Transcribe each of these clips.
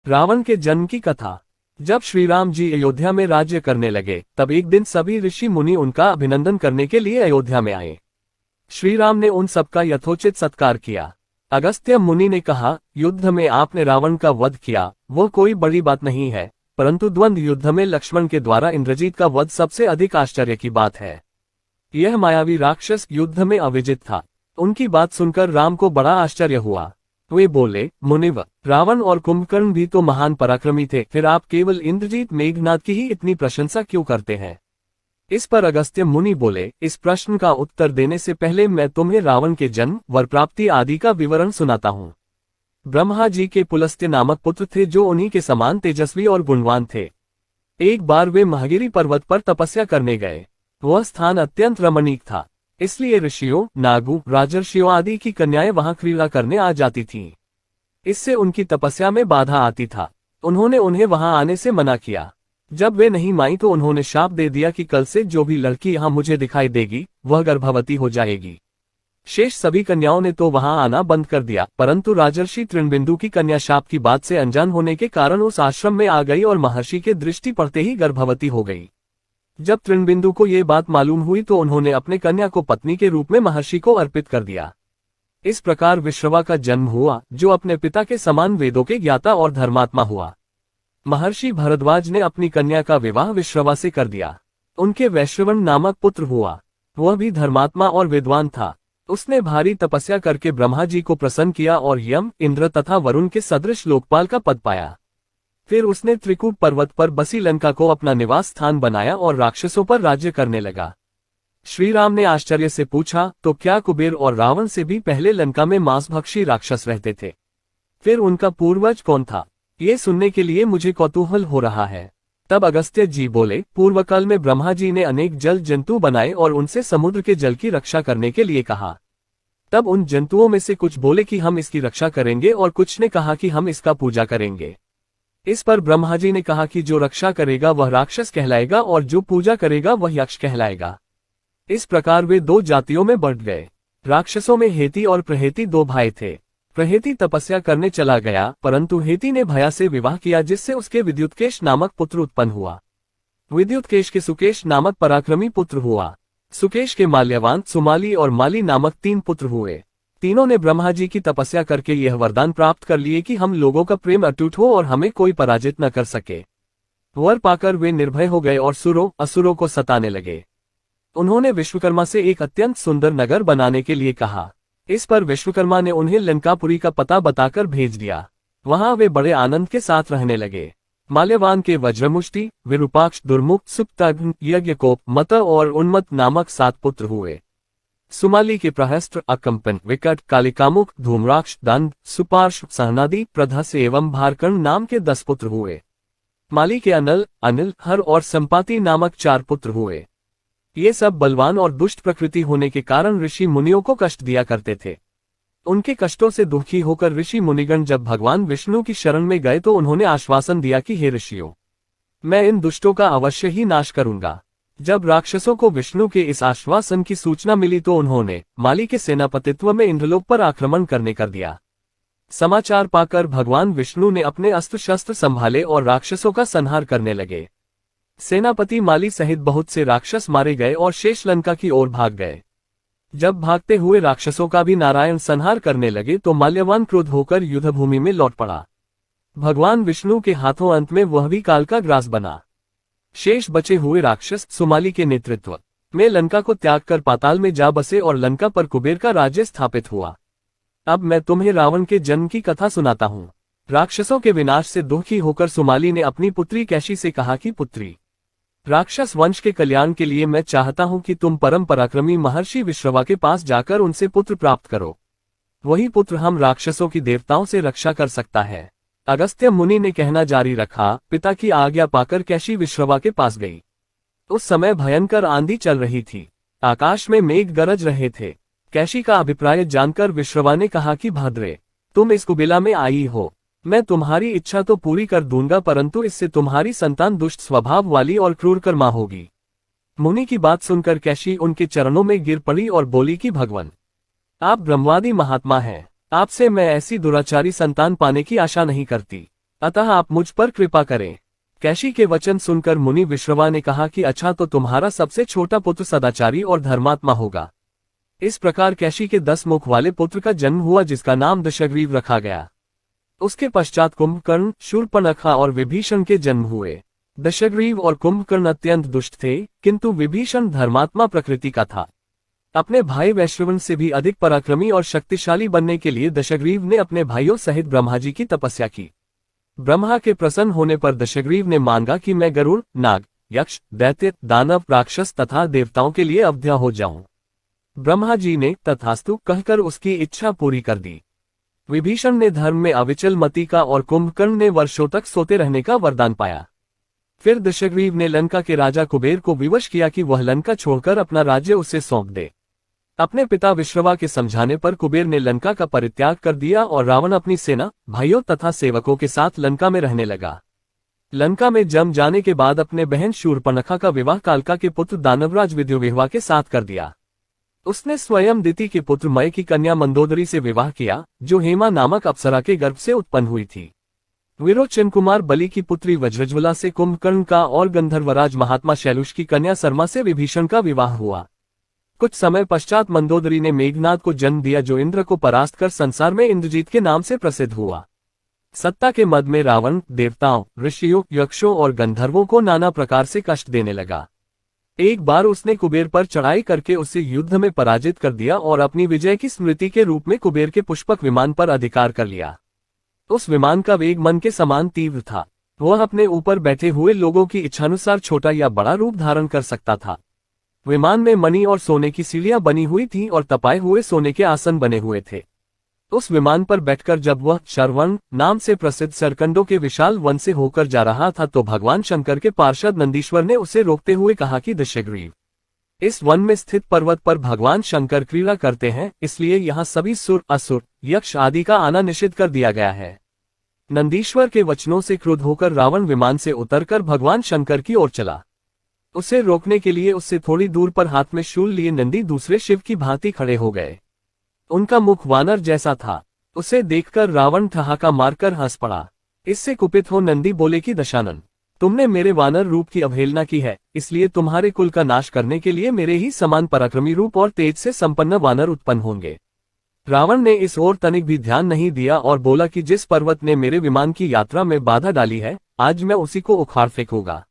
रावण के जन्म की कथा। जब श्री राम जी अयोध्या में राज्य करने लगे, तब एक दिन सभी ऋषि मुनि उनका अभिनंदन करने के लिए अयोध्या में आए। श्री राम ने उन सबका यथोचित सत्कार किया। अगस्त्य मुनि ने कहा, युद्ध में आपने रावण का वध किया, वो कोई बड़ी बात नहीं है, परंतु द्वंद्व युद्ध में लक्ष्मण के द्वारा इंद्रजीत का वध सबसे अधिक आश्चर्य की बात है। यह मायावी राक्षस युद्ध में अविजित था। उनकी बात सुनकर राम को बड़ा आश्चर्य हुआ। वे बोले, मुनिवर, रावण और कुंभकर्ण भी तो महान पराक्रमी थे, फिर आप केवल इंद्रजीत मेघनाद की ही इतनी प्रशंसा क्यों करते हैं? इस पर अगस्त्य मुनि बोले, इस प्रश्न का उत्तर देने से पहले मैं तुम्हें रावण के जन्म, वर प्राप्ति आदि का विवरण सुनाता हूँ। ब्रह्मा जी के पुलस्त्य नामक पुत्र थे, जो उन्हीं के समान तेजस्वी और गुणवान थे। एक बार वे महागिरी पर्वत पर तपस्या करने गए। वह स्थान अत्यंत रमणीक था, इसलिए ऋषियों, नागों, राजर्षियों आदि की कन्याएं वहां क्रीड़ा करने आ जाती थीं। इससे उनकी तपस्या में बाधा आती था। उन्होंने उन्हें वहां आने से मना किया। जब वे नहीं मानी तो उन्होंने शाप दे दिया कि कल से जो भी लड़की यहाँ मुझे दिखाई देगी, वह गर्भवती हो जाएगी। शेष सभी कन्याओं ने तो वहां आना बंद कर दिया, परंतु राजर्षि तृणबिंदु की कन्या शाप की बात से अनजान होने के कारण उस आश्रम में आ गई और महर्षि के दृष्टि पड़ते ही गर्भवती हो गई। जब तृणबिंदु को ये बात मालूम हुई तो उन्होंने अपने कन्या को पत्नी के रूप में महर्षि को अर्पित कर दिया। इस प्रकार विश्रवा का जन्म हुआ, जो अपने पिता के समान वेदों के ज्ञाता और धर्मात्मा हुआ। महर्षि भरद्वाज ने अपनी कन्या का विवाह विश्रवा से कर दिया। उनके वैश्रवण नामक पुत्र हुआ। वह भी धर्मात्मा और विद्वान था। उसने भारी तपस्या करके ब्रह्मा जी को प्रसन्न किया और यम, इंद्र तथा वरुण के सदृश लोकपाल का पद पाया। फिर उसने त्रिकूट पर्वत पर बसी लंका को अपना निवास स्थान बनाया और राक्षसों पर राज्य करने लगा। श्री राम ने आश्चर्य से पूछा, तो क्या कुबेर और रावण से भी पहले लंका में मांसभक्षी राक्षस रहते थे? फिर उनका पूर्वज कौन था? ये सुनने के लिए मुझे कौतूहल हो रहा है। तब अगस्त्य जी बोले, पूर्वकाल में ब्रह्मा जी ने अनेक जल जंतु बनाए और उनसे समुद्र के जल की रक्षा करने के लिए कहा। तब उन जंतुओं में से कुछ बोले कि हम इसकी रक्षा करेंगे और कुछ ने कहा कि हम इसका पूजा करेंगे। इस पर ब्रह्मा जी ने कहा कि जो रक्षा करेगा वह राक्षस कहलाएगा और जो पूजा करेगा वह यक्ष कहलाएगा। इस प्रकार वे दो जातियों में बंट गए। राक्षसों में हेती और प्रहेती दो भाई थे। प्रहेती तपस्या करने चला गया, परंतु हेती ने भया से विवाह किया, जिससे उसके विद्युतकेश नामक पुत्र उत्पन्न हुआ। विद्युतकेश के सुकेश नामक पराक्रमी पुत्र हुआ। सुकेश के माल्यवान, सुमाली और माली नामक 3 पुत्र हुए। तीनों ने ब्रह्मा जी की तपस्या करके यह वरदान प्राप्त कर लिए कि हम लोगों का प्रेम अटूट हो और हमें कोई पराजित न कर सके। वर पाकर वे निर्भय हो गए और सुरों, असुरों को सताने लगे। उन्होंने विश्वकर्मा से एक अत्यंत सुंदर नगर बनाने के लिए कहा। इस पर विश्वकर्मा ने उन्हें लंकापुरी का पता बताकर भेज दिया। वहां वे बड़े आनंद के साथ रहने लगे। माल्यवान के वज्रमुष्टि, विरूपाक्ष, दुर्मुख, सुप्तघ्न, यज्ञकोप, मत और उन्मत्त नामक 7 पुत्र हुए। सुमाली के प्रहस्त्र, अकंपन, विकट, कालिकामुख, धूम्राक्ष, दंड, सुपार्श्व, सहनादि, प्रधस एवं भारकर्ण नाम के 10 पुत्र हुए। माली के अनल, अनिल, हर और संपाति नामक 4 पुत्र हुए। ये सब बलवान और दुष्ट प्रकृति होने के कारण ऋषि मुनियों को कष्ट दिया करते थे। उनके कष्टों से दुखी होकर ऋषि मुनिगण जब भगवान विष्णु की शरण में गए तो उन्होंने आश्वासन दिया कि हे ऋषियों, मैं इन दुष्टों का अवश्य ही नाश करूंगा। जब राक्षसों को विष्णु के इस आश्वासन की सूचना मिली तो उन्होंने माली के सेनापतित्व में इंद्रलोक पर आक्रमण करने कर दिया। समाचार पाकर भगवान विष्णु ने अपने अस्त्र शस्त्र संभाले और राक्षसों का संहार करने लगे। सेनापति माली सहित बहुत से राक्षस मारे गए और शेष लंका की ओर भाग गए। जब भागते हुए राक्षसों का भी नारायण संहार करने लगे तो माल्यवान क्रोध होकर युद्धभूमि में लौट पड़ा। भगवान विष्णु के हाथों अंत में वह भी काल का ग्रास बना। शेष बचे हुए राक्षस सुमाली के नेतृत्व में लंका को त्याग कर पाताल में जा बसे और लंका पर कुबेर का राज्य स्थापित हुआ। अब मैं तुम्हें रावण के जन्म की कथा सुनाता हूँ। राक्षसों के विनाश से दुखी होकर सुमाली ने अपनी पुत्री कैशी से कहा कि पुत्री, राक्षस वंश के कल्याण के लिए मैं चाहता हूं कि तुम परम पराक्रमी महर्षि विश्रवा के पास जाकर उनसे पुत्र प्राप्त करो। वही पुत्र हम राक्षसों की देवताओं से रक्षा कर सकता है। अगस्त्य मुनि ने कहना जारी रखा। पिता की आज्ञा पाकर कैशी विश्रवा के पास गई। उस समय भयंकर आंधी चल रही थी। आकाश में मेघ गरज रहे थे। कैशी का अभिप्राय जानकर विश्रवा ने कहा कि भाद्रे, तुम इस कुबेला में आई हो, मैं तुम्हारी इच्छा तो पूरी कर दूंगा, परंतु इससे तुम्हारी संतान दुष्ट स्वभाव वाली और क्रूर कर्मा होगी। मुनि की बात सुनकर कैशी उनके चरणों में गिर पड़ी और बोली कि भगवान, आप ब्रह्मवादी महात्मा हैं, आपसे मैं ऐसी दुराचारी संतान पाने की आशा नहीं करती। अतः आप मुझ पर कृपा करें। कैशी के वचन सुनकर मुनि विश्रवा ने कहा कि अच्छा, तो तुम्हारा सबसे छोटा पुत्र सदाचारी और धर्मात्मा होगा। इस प्रकार कैशी के 10 मुख वाले पुत्र का जन्म हुआ, जिसका नाम दशग्रीव रखा गया। उसके पश्चात कुंभकर्ण, शूर्पणखा और विभीषण के जन्म हुए। दशग्रीव और कुंभकर्ण अत्यंत दुष्ट थे, किंतु विभीषण धर्मात्मा प्रकृति का था। अपने भाई वैश्रवण से भी अधिक पराक्रमी और शक्तिशाली बनने के लिए दशग्रीव ने अपने भाइयों सहित ब्रह्मा जी की तपस्या की। ब्रह्मा के प्रसन्न होने पर दशग्रीव ने मांगा कि मैं गरुड़, नाग, यक्ष, दैत्य, दानव, राक्षस तथा देवताओं के लिए अवध्या हो जाऊं। ब्रह्मा जी ने तथास्तु कहकर उसकी इच्छा पूरी कर दी। विभीषण ने धर्म में अविचल मति का और कुंभकर्ण ने वर्षों तक सोते रहने का वरदान पाया। फिर दशग्रीव ने लंका के राजा कुबेर को विवश किया कि वह लंका छोड़कर अपना राज्य उसे सौंप दे। अपने पिता विश्रवा के समझाने पर कुबेर ने लंका का परित्याग कर दिया और रावण अपनी सेना, भाइयों तथा सेवकों के साथ लंका में रहने लगा। लंका में जम जाने के बाद अपने बहन शूर्पणखा का विवाह कालका के पुत्र दानवराज विद्युविह्वा के साथ कर दिया। उसने स्वयं दिति के पुत्र मय की कन्या मंदोदरी से विवाह किया, जो हेमा नामक अप्सरा के गर्भ से उत्पन्न हुई थी। विरोचन कुमार बलि की पुत्री वज्रज्वला से कुंभकर्ण का और गंधर्वराज महात्मा शैलुष की कन्या शर्मा से विभीषण का विवाह हुआ। कुछ समय पश्चात मंदोदरी ने मेघनाद को जन्म दिया, जो इंद्र को परास्त कर संसार में इंद्रजीत के नाम से प्रसिद्ध हुआ। सत्ता के मद में रावण देवताओं, ऋषियों, यक्षों और गंधर्वों को नाना प्रकार से कष्ट देने लगा। एक बार उसने कुबेर पर चढ़ाई करके उसे युद्ध में पराजित कर दिया और अपनी विजय की स्मृति के रूप में कुबेर के पुष्पक विमान पर अधिकार कर लिया। उस विमान का वेग मन के समान तीव्र था। वह अपने ऊपर बैठे हुए लोगों की इच्छानुसार छोटा या बड़ा रूप धारण कर सकता था। विमान में मणि और सोने की सीढ़ियां बनी हुई थीं और तपाए हुए सोने के आसन बने हुए थे। उस विमान पर बैठकर जब वह शरवण नाम से प्रसिद्ध सरकंडों के विशाल वन से होकर जा रहा था, तो भगवान शंकर के पार्षद नंदीश्वर ने उसे रोकते हुए कहा कि दशग्रीव, इस वन में स्थित पर्वत पर भगवान शंकर क्रीड़ा करते हैं, इसलिए यहाँ सभी सुर, असुर, यक्ष आदि का आना निषिद्ध कर दिया गया है। नंदीश्वर के वचनों से क्रुद्ध होकर रावण विमान से उतरकर भगवान शंकर की ओर चला। उसे रोकने के लिए उससे थोड़ी दूर पर हाथ में शूल लिए नंदी दूसरे शिव की भांति खड़े हो गए। उनका मुख वानर जैसा था। उसे देखकर रावण ठहाका मारकर हंस पड़ा। इससे कुपित हो नंदी बोले कि दशानन, तुमने मेरे वानर रूप की अवहेलना की है, इसलिए तुम्हारे कुल का नाश करने के लिए मेरे ही समान पराक्रमी रूप और तेज से संपन्न वानर उत्पन्न होंगे। रावण ने इस ओर तनिक भी ध्यान नहीं दिया और बोला कि जिस पर्वत ने मेरे विमान की यात्रा में बाधा डाली है, आज मैं उसी को उखाड़ फेंकूंगा।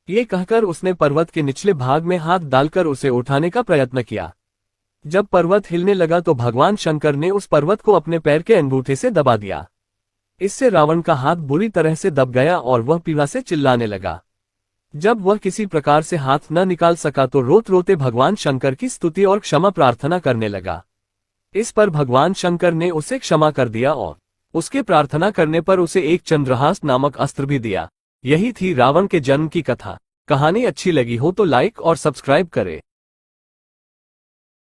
ये कहकर उसने पर्वत के निचले भाग में हाथ डालकर उसे उठाने का प्रयत्न किया। जब पर्वत हिलने लगा तो भगवान शंकर ने उस पर्वत को अपने पैर के अंगूठे से दबा दिया। इससे रावण का हाथ बुरी तरह से दब गया और वह पीड़ा से चिल्लाने लगा। जब वह किसी प्रकार से हाथ न निकाल सका तो रोते रोते भगवान शंकर की स्तुति और क्षमा प्रार्थना करने लगा। इस पर भगवान शंकर ने उसे क्षमा कर दिया और उसके प्रार्थना करने पर उसे एक चंद्रहास नामक अस्त्र भी दिया। यही थी रावण के जन्म की कथा। कहानी अच्छी लगी हो तो लाइक और सब्सक्राइब करें।